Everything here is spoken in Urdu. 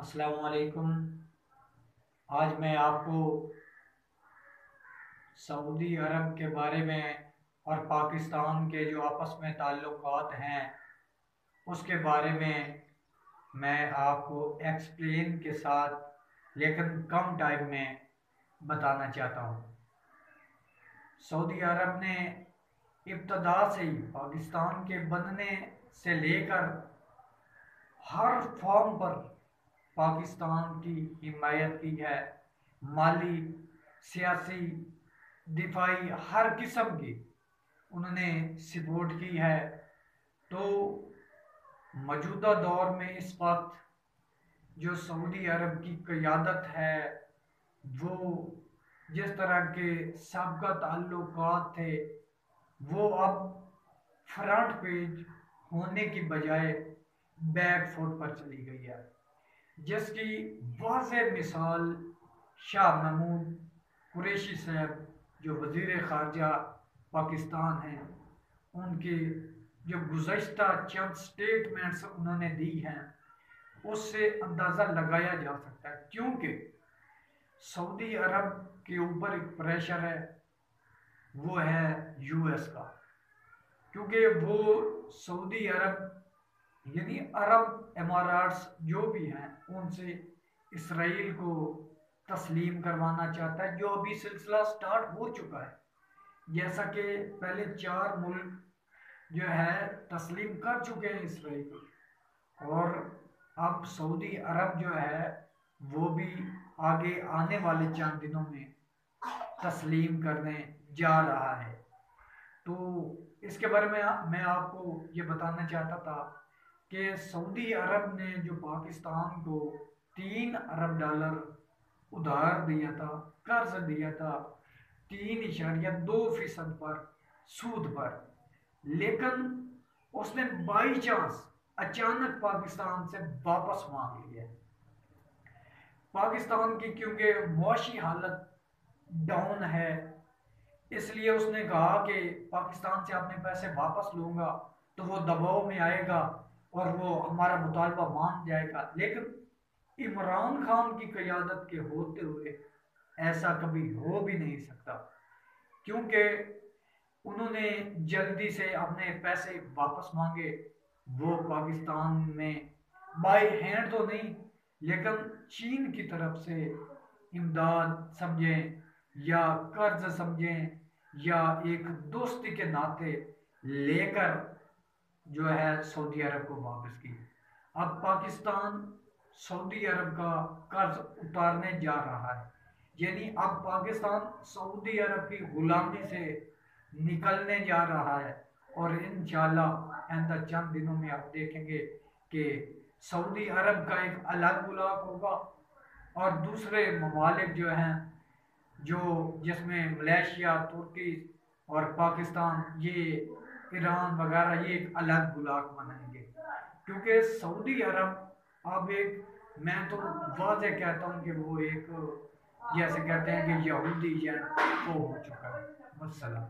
السلام علیکم۔ آج میں آپ کو سعودی عرب کے بارے میں اور پاکستان کے جو آپس میں تعلقات ہیں اس کے بارے میں آپ کو ایکسپلین کے ساتھ لیکن کم ٹائم میں بتانا چاہتا ہوں۔ سعودی عرب نے ابتدا سے ہی پاکستان کے بننے سے لے کر ہر فارم پر پاکستان کی حمایت کی ہے، مالی، سیاسی، دفاعی، ہر قسم کی انہوں نے سپورٹ کی ہے۔ تو موجودہ دور میں اس وقت جو سعودی عرب کی قیادت ہے وہ جس طرح کے سابقہ تعلقات تھے وہ اب فرنٹ پیج ہونے کی بجائے بیک فوٹ پر چلی گئی ہے، جس کی واضح مثال شاہ محمود قریشی صاحب جو وزیر خارجہ پاکستان ہیں، ان کے جو گزشتہ چند سٹیٹمنٹس انہوں نے دی ہیں اس سے اندازہ لگایا جا سکتا ہے، کیونکہ سعودی عرب کے اوپر ایک پریشر ہے، وہ ہے یو ایس کا، کیونکہ وہ سعودی عرب یعنی عرب اماراتس جو بھی ہیں ان سے اسرائیل کو تسلیم کروانا چاہتا ہے، جو ابھی سلسلہ سٹارٹ ہو چکا ہے، جیسا کہ پہلے 4 ملک جو ہے تسلیم کر چکے ہیں اسرائیل کو، اور اب سعودی عرب جو ہے وہ بھی آگے آنے والے چند دنوں میں تسلیم کرنے جا رہا ہے۔ تو اس کے بارے میں آپ کو یہ بتانا چاہتا تھا کہ سعودی عرب نے جو پاکستان کو $3 ارب ادھار دیا تھا، قرض دیا تھا 3.2% پر، سود پر، لیکن اس نے بائی چانس اچانک پاکستان سے واپس مانگ لیا۔ پاکستان کی کیونکہ معاشی حالت ڈاؤن ہے، اس لیے اس نے کہا کہ پاکستان سے اپنے پیسے واپس لوں گا تو وہ دباؤ میں آئے گا اور وہ ہمارا مطالبہ مان جائے گا، لیکن عمران خان کی قیادت کے ہوتے ہوئے ایسا کبھی ہو بھی نہیں سکتا، کیونکہ انہوں نے جلدی سے اپنے پیسے واپس مانگے۔ وہ پاکستان میں بائی ہینڈ تو نہیں لیکن چین کی طرف سے امداد سمجھیں یا قرض سمجھیں یا ایک دوستی کے ناطے لے کر جو ہے سعودی عرب کو واپس کی۔ اب پاکستان سعودی عرب کا قرض اتارنے جا رہا ہے، یعنی اب پاکستان سعودی عرب کی غلامی سے نکلنے جا رہا ہے، اور انشاءاللہ آئندہ چند دنوں میں آپ دیکھیں گے کہ سعودی عرب کا ایک الگ بلاک ہوگا اور دوسرے ممالک جو ہیں جس میں ملیشیا، ترکی اور پاکستان، یہ ایران وغیرہ، یہ ایک الگ بلاک بنائیں گے، کیونکہ سعودی عرب اب ایک، میں تو واضح کہتا ہوں کہ وہ ایک جیسے کہتے ہیں کہ یہودی ایجنٹ وہ ہو چکا ہے۔ والسلام۔